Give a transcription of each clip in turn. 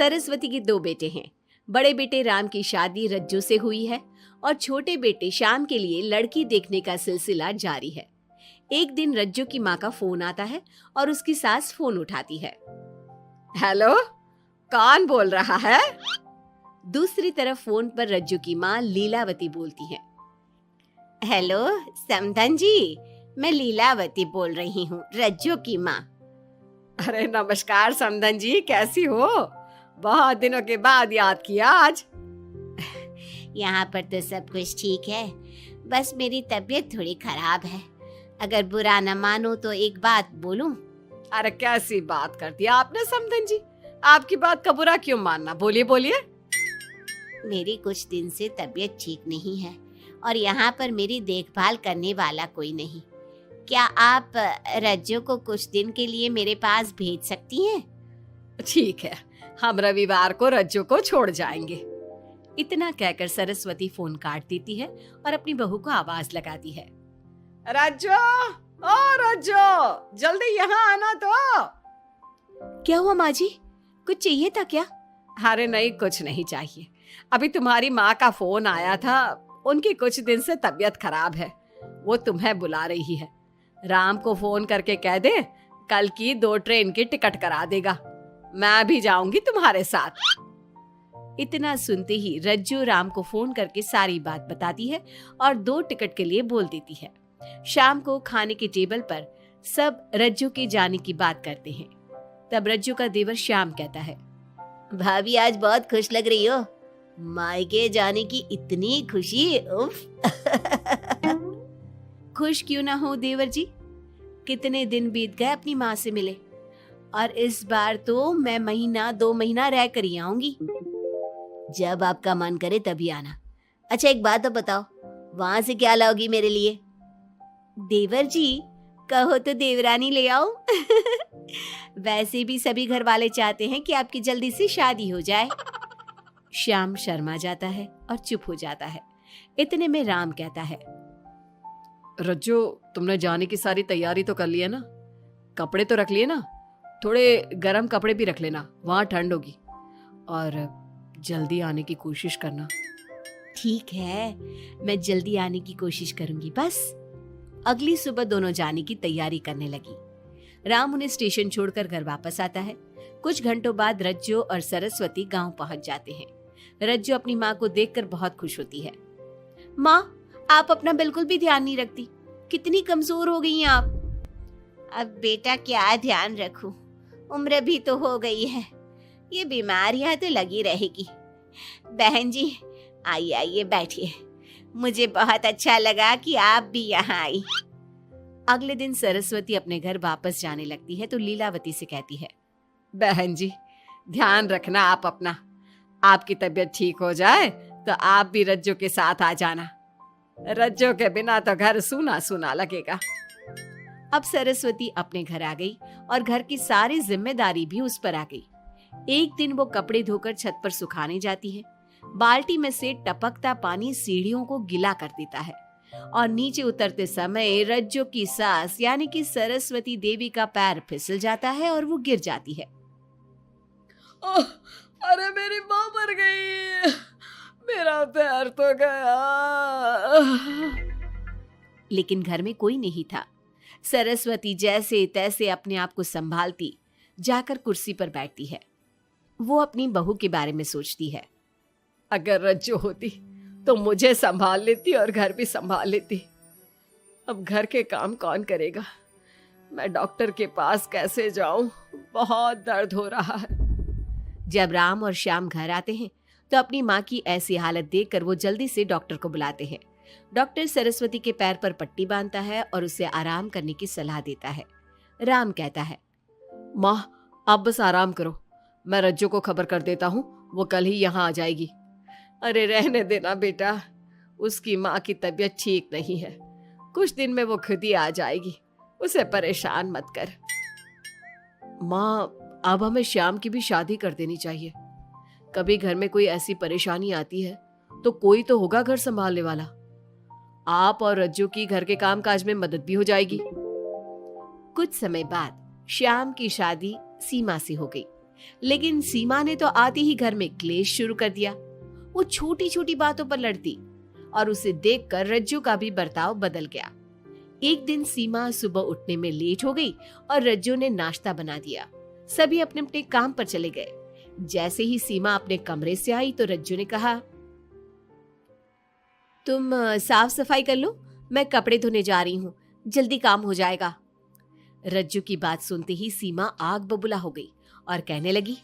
सरस्वती के 2 बेटे हैं। बड़े बेटे राम की शादी रज्जू से हुई है और छोटे बेटे श्याम के लिए लड़की देखने का सिलसिला जारी है। एक दिन रज्जू की माँ का फोन आता है और उसकी सास फोन उठाती है। हेलो, कौन बोल रहा है? दूसरी तरफ फोन पर रज्जू की माँ लीलावती बोलती है। हेलो समधन जी, मैं लीलावती बोल रही हूँ, रज्जू की माँ। अरे नमस्कार समधन जी, कैसी हो? बहुत दिनों के बाद याद किया आज। यहाँ पर तो सब कुछ ठीक है, बस मेरी तबीयत थोड़ी खराब है। अगर बुरा न मानो तो एक बात बोलूं? अरे कैसी बात कर दी आपने समधन जी, आपकी बात का बुरा क्यों मानना, बोलिए बोलिए। मेरी कुछ दिन से तबीयत ठीक नहीं है और यहाँ पर मेरी देखभाल करने वाला कोई नहीं। क्या आप रज्जू को कुछ दिन के लिए मेरे पास भेज सकती हैं? ठीक है, हम रविवार को रज्जू को छोड़ जाएंगे। इतना कहकर सरस्वती फोन काट देती है और अपनी बहू को आवाज लगाती है। रज्जू, ओ रज्जू, जल्दी यहाँ आना तो। क्या हुआ माँ जी, कुछ चाहिए था क्या? अरे नहीं, कुछ नहीं चाहिए। अभी तुम्हारी माँ का फोन आया था, उनकी कुछ दिन से तबीयत खराब है, वो तुम्हें बुला रही है। राम को फोन करके कह दे कल की 2 ट्रेन की टिकट करा देगा, मैं भी जाऊंगी तुम्हारे साथ। इतना सुनते ही रज्जू राम को फोन करके सारी बात बताती है और 2 टिकट के लिए बोल देती है। शाम को खाने के टेबल पर सब रज्जू के जाने की बात करते हैं। तब रज्जू का देवर श्याम कहता है, भाभी आज बहुत खुश लग रही हो, मायके जाने की इतनी खुशी, उफ। खुश क्यों ना हो देवर जी, कितने दिन बीत गए अपनी माँ से मिले, और इस बार तो मैं 1-2 महीना रह कर ही आऊंगी। जब आपका मन करे तभी आना। अच्छा एक बात तो बताओ, वहां से क्या लाओगी मेरे लिए? देवर जी, कहो तो देवरानी ले आओ। वैसे भी सभी घर वाले चाहते हैं कि आपकी जल्दी से शादी हो जाए। श्याम शर्मा जाता है और चुप हो जाता है। इतने में राम कहता है, रज्जू, तुमने जाने की सारी तैयारी तो कर ली है ना? कपड़े तो रख लिए ना? थोड़े गर्म कपड़े भी रख लेना, वहां ठंड होगी, और जल्दी आने की कोशिश करना। ठीक है, मैं जल्दी आने की कोशिश करूंगी बस। अगली सुबह दोनों जाने की तैयारी करने लगी। राम उन्हें स्टेशन छोड़कर घर वापस आता है। कुछ घंटों बाद रज्जू और सरस्वती गांव पहुंच जाते हैं। रज्जू अपनी माँ को देखकर बहुत खुश होती है। माँ, आप अपना बिल्कुल भी ध्यान नहीं रखती, कितनी कमजोर हो गई हैं आप। अब बेटा क्या ध्यान रखूं, उम्र भी तो हो गई है, ये बीमारियां तो लगी रहेगी। बहन जी आइए आइए बैठिए, मुझे बहुत अच्छा लगा कि आप भी यहाँ आई। अगले दिन सरस्वती अपने घर वापस जाने लगती है तो लीलावती से कहती है, बहन जी ध्यान रखना आप अपना, आपकी तबीयत ठीक हो जाए तो आप भी रज्जू के साथ आ जाना, रज्जू के बिना तो घर सूना सूना लगेगा। अब सरस्वती अपने घर आ गई और घर की सारी जिम्मेदारी भी उस पर आ गई। एक दिन वो कपड़े धोकर छत पर सुखाने जाती है। बाल्टी में से टपकता पानी सीढ़ियों को गीला कर देता है और नीचे उतरते समय रज्जू की सास यानी कि सरस्वती देवी का पैर फिसल जाता है और वो गिर जाती है। ओह, अरे मेरी माँ मर गई, मेरा पैर तो गया। लेकिन घर में कोई नहीं था। सरस्वती जैसे तैसे अपने आप को संभालती जाकर कुर्सी पर बैठती है। वो अपनी बहू के बारे में सोचती है, अगर रज्जू होती तो मुझे संभाल लेती और घर भी संभाल लेती। अब घर के काम कौन करेगा, मैं डॉक्टर के पास कैसे जाऊं, बहुत दर्द हो रहा है। जब राम और श्याम घर आते हैं तो अपनी माँ की ऐसी हालत देखकर वो जल्दी से डॉक्टर को बुलाते हैं। डॉक्टर सरस्वती के पैर पर पट्टी बांधता है और उसे आराम करने की सलाह देता है। राम कहता है, माँ आप बस आराम करो, मैं रज्जू को खबर कर देता हूँ, वो कल ही यहाँ आ जाएगी। अरे रहने देना बेटा, उसकी माँ की तबीयत ठीक नहीं है, कुछ दिन में वो खुद ही आ जाएगी, उसे परेशान मत कर। माँ अब हमें श्याम की भी शादी कर देनी चाहिए, कभी घर में कोई ऐसी परेशानी आती है तो कोई तो होगा घर संभालने वाला, आप और रज्जू की घर के काम काज में मदद भी हो जाएगी। कुछ समय बाद श्याम की शादी सीमा से हो गई। लेकिन सीमा ने तो आते ही घर में क्लेश शुरू कर दिया। वो छोटी छोटी बातों पर लड़ती और उसे देखकर रज्जू का भी बर्ताव बदल गया। एक दिन सीमा सुबह उठने में लेट हो गई और रज्जू ने नाश्ता बना दिया। सभी अपने अपने काम पर चले गए। जैसे ही सीमा अपने कमरे से आई तो रज्जू ने कहा, तुम साफ सफाई कर लो, मैं कपड़े धोने जा रही हूँ, जल्दी काम हो जाएगा। रज्जू की बात सुनते ही सीमा आग बबूला हो गई और कहने लगी,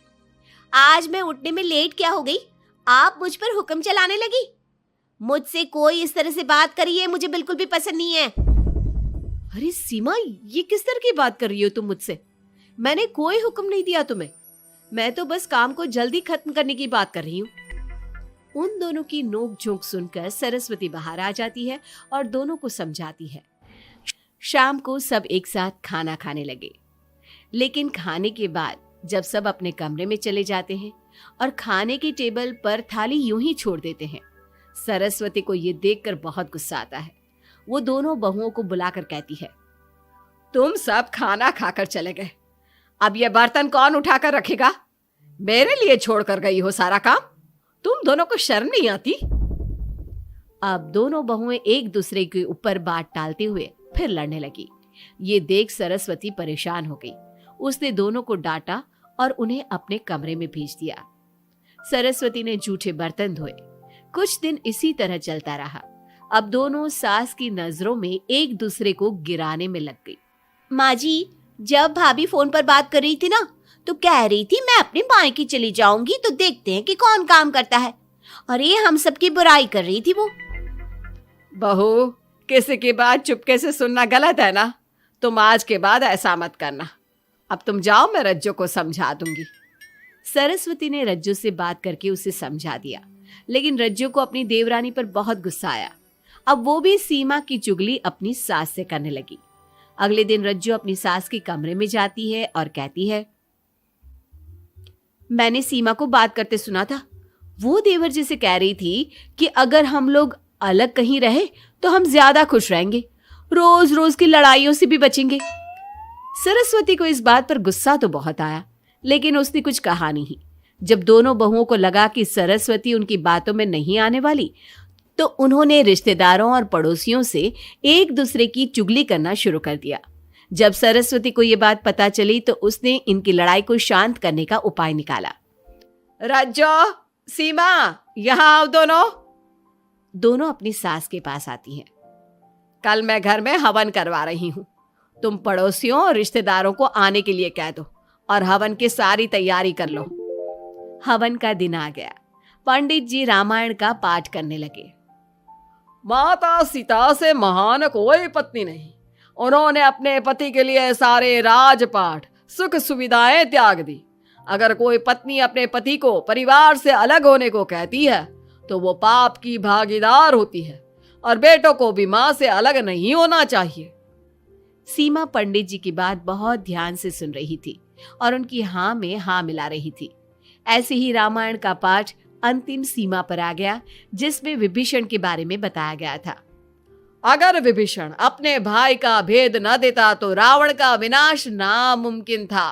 आज मैं उठने में लेट क्या हो गई? आप मुझ पर हुक्म चलाने लगी। मुझसे कोई इस तरह से बात करी है मुझे बिल्कुल भी पसंद नहीं है। अरे सीमा, ये किस तरह की बात कर रही हो तुम मुझसे? मैंने कोई हुक्म नहीं दिया तुम्हें। मैं तो बस काम को जल्दी खत्म करने की बात कर रही हूँ। उन दोनों की नोक झोंक सुनकर सरस्वती बाहर आ जाती है और दोनों को समझाती है। शाम को सब एक साथ खाना खाने लगे। लेकिन खाने के बाद जब सब अपने कमरे में चले जाते हैं और खाने की टेबल पर थाली यूं ही छोड़ देते हैं, सरस्वती को ये देखकर बहुत गुस्सा आता है। वो दोनों बहुओं को बुलाकर कहती है, तुम सब खाना खाकर चले गए, अब ये बर्तन कौन उठाकर रखेगा? मेरे लिए छोड़कर गई हो सारा काम। तुम दोनों को शर्म नहीं आती? अब दोनों बहुएं एक दूसरे के ऊपर बात टालते हुए फिर लड़ने लगी। ये देख सरस्वती परेशान हो गई। उसने दोनों को डांटा और उन्हें अपने कमरे में भेज दिया। सरस्वती ने जूठे बर्तन धोए। कुछ दिन इसी तरह चलता रहा। अब दोनों सास की नजरों में एक दूसरे को गिराने में लग गई। माँ जी, जब भाभी फोन पर बात कर रही थी ना, तो कह रही थी मैं अपने मायके चली जाऊंगी तो देखते हैं कि कौन काम करता है, और ये हम सबकी बुराई कर रही थी वो। बहू, किसी की बात चुपके से सुनना गलत है ना। तुम आज के बाद ऐसा मत करना। अब तुम जाओ, मैं रज्जू को समझा दूंगी। सरस्वती ने रज्जू से बात करके उसे समझा दिया, लेकिन रज्जू को अपनी देवरानी पर बहुत गुस्सा आया। अब वो भी सीमा की चुगली अपनी सास से करने लगी। अगले दिन रज्जू अपनी सास के कमरे में जाती है और कहती है, मैंने सीमा को बात करते सुना था। वो देवर जी से कह रही थी कि अगर हम लोग अलग कहीं रहे तो हम ज्यादा खुश रहेंगे, रोज रोज की लड़ाइयों से भी बचेंगे। सरस्वती को इस बात पर गुस्सा तो बहुत आया, लेकिन उसने कुछ कहा नहीं। जब दोनों बहुओं को लगा कि सरस्वती उनकी बातों में नहीं आने वाली, तो उन्होंने रिश्तेदारों और पड़ोसियों से एक दूसरे की चुगली करना शुरू कर दिया। जब सरस्वती को ये बात पता चली तो उसने इनकी लड़ाई को शांत करने का उपाय निकाला। रज्जो, सीमा, यहाँ आओ दोनों। दोनों अपनी सास के पास आती हैं। कल मैं घर में हवन करवा रही हूँ। तुम पड़ोसियों और रिश्तेदारों को आने के लिए कह दो और हवन की सारी तैयारी कर लो। हवन का दिन आ गया। पंडित जी रामायण का पाठ करने लगे। माता सीता से महान कोई पत्नी नहीं। उन्होंने अपने पति के लिए सारे राजपाट, सुख सुविधाएं त्याग दी। अगर कोई पत्नी अपने पति को परिवार से अलग होने को कहती है तो वो पाप की भागीदार होती है, और बेटों को भी मां से अलग नहीं होना चाहिए। सीमा पंडित जी की बात बहुत ध्यान से सुन रही थी और उनकी हाँ में हाँ मिला रही थी। ऐसे ही रामायण का पाठ अंतिम सीमा पर आ गया, जिसमें विभीषण के बारे में बताया गया था। अगर विभीषण अपने भाई का भेद न देता तो रावण का विनाश नामुमकिन था।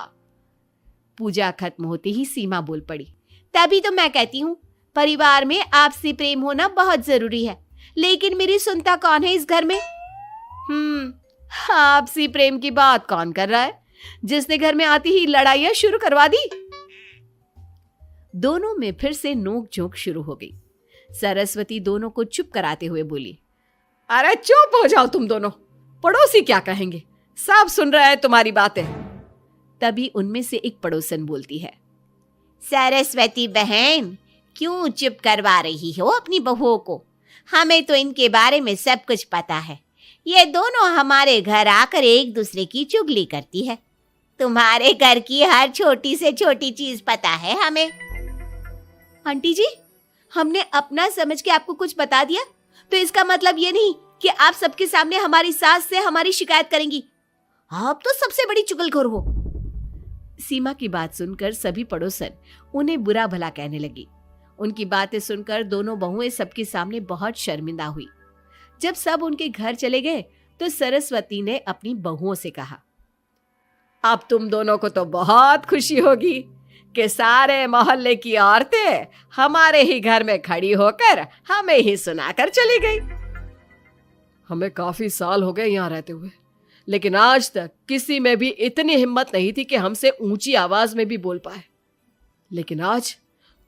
पूजा खत्म होते ही सीमा बोल पड़ी, तभी तो मैं कहती हूँ परिवार में आपसी प्रेम होना बहुत जरूरी है, लेकिन मेरी सुनता कौन है इस घर में? आपसी प्रेम की बात कौन कर रहा है, जिसने घर में आती ही लड़ाइयां शुरू करवा दी। दोनों में फिर से नोक झोंक शुरू हो गई। सरस्वती दोनों को चुप कराते हुए बोली, अरे चुप हो जाओ तुम दोनों, पड़ोसी क्या कहेंगे, सब सुन रहे हैं तुम्हारी बातें। तभी उनमें से एक पड़ोसन बोलती है, सरस्वती बहन, क्यों चुप करवा रही हो अपनी बहुओं को? हमें तो इनके बारे में सब कुछ पता है। ये दोनों हमारे घर आकर एक दूसरे की चुगली करती है। तुम्हारे घर की हर छोटी से छोटी चीज पता है हमें। आंटी जी, हमने अपना समझ के आपको कुछ बता दिया तो इसका मतलब ये नहीं कि आप सबके सामने हमारी सास से हमारी शिकायत करेंगी। आप तो सबसे बड़ी चुगलखोर हो। सीमा की बात सुनकर सभी पड़ोसन उन्हें बुरा भला कहने लगी। उनकी बातें सुनकर दोनों बहुएं सबके सामने बहुत शर्मिंदा हुई। जब सब उनके घर चले गए तो सरस्वती ने अपनी बहुओं से कहा, अब तुम दोनों को तो बहुत खुशी होगी कि सारे मोहल्ले की औरतें हमारे ही घर में खड़ी होकर हमें ही सुनाकर चली गई। हमें काफी साल हो गए यहाँ रहते हुए, लेकिन आज तक किसी में भी इतनी हिम्मत नहीं थी कि हमसे ऊंची आवाज में भी बोल पाए। लेकिन आज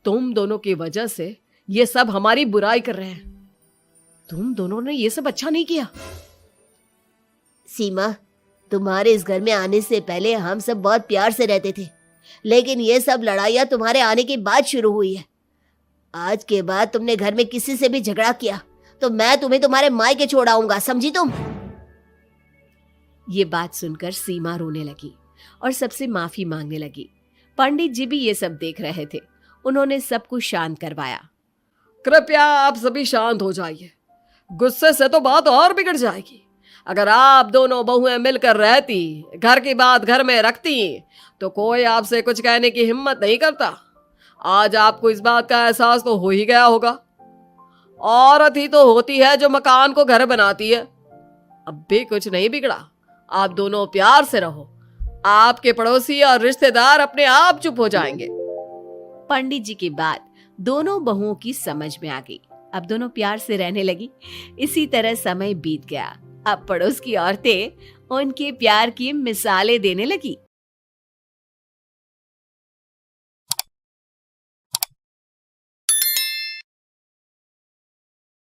तुम दोनों की वजह से ये सब हमारी बुराई कर रहे हैं। तुम दोनों ने ये सब अच्छा नहीं किया। सीमा, तुम्हारे इस घर में आने से पहले हम सब बहुत प्यार से रहते थे, लेकिन ये सब लड़ाइयाँ तुम्हारे आने के बाद शुरू हुई है। आज के बाद तुमने घर में किसी से भी झगड़ा किया तो मैं तुम्हें तुम्हारे मायके छोड़ आऊंगा, समझी तुम? ये बात सुनकर सीमा रोने लगी और सबसे माफी मांगने लगी। पंडित जी भी ये सब देख रहे थे। उन्होंने सबको शांत करवाया। कृपया आप सभी शांत हो जाइए, गुस्से से तो बात और बिगड़ जाएगी। अगर आप दोनों बहुएं मिलकर रहती, घर की बात घर में रखती, तो कोई आपसे कुछ कहने की हिम्मत नहीं करता। आज आपको इस बात का एहसास तो हो ही गया होगा। औरत ही तो होती है जो मकान को घर बनाती है। अब भी कुछ नहीं बिगड़ा, आप दोनों प्यार से रहो, आपके पड़ोसी और रिश्तेदार अपने आप चुप हो जाएंगे। पंडित जी की बात दोनों बहुओं की समझ में आ गई। अब दोनों प्यार से रहने लगी। इसी तरह समय बीत गया। अब पड़ोस की औरतें उनके प्यार की मिसालें देने लगी।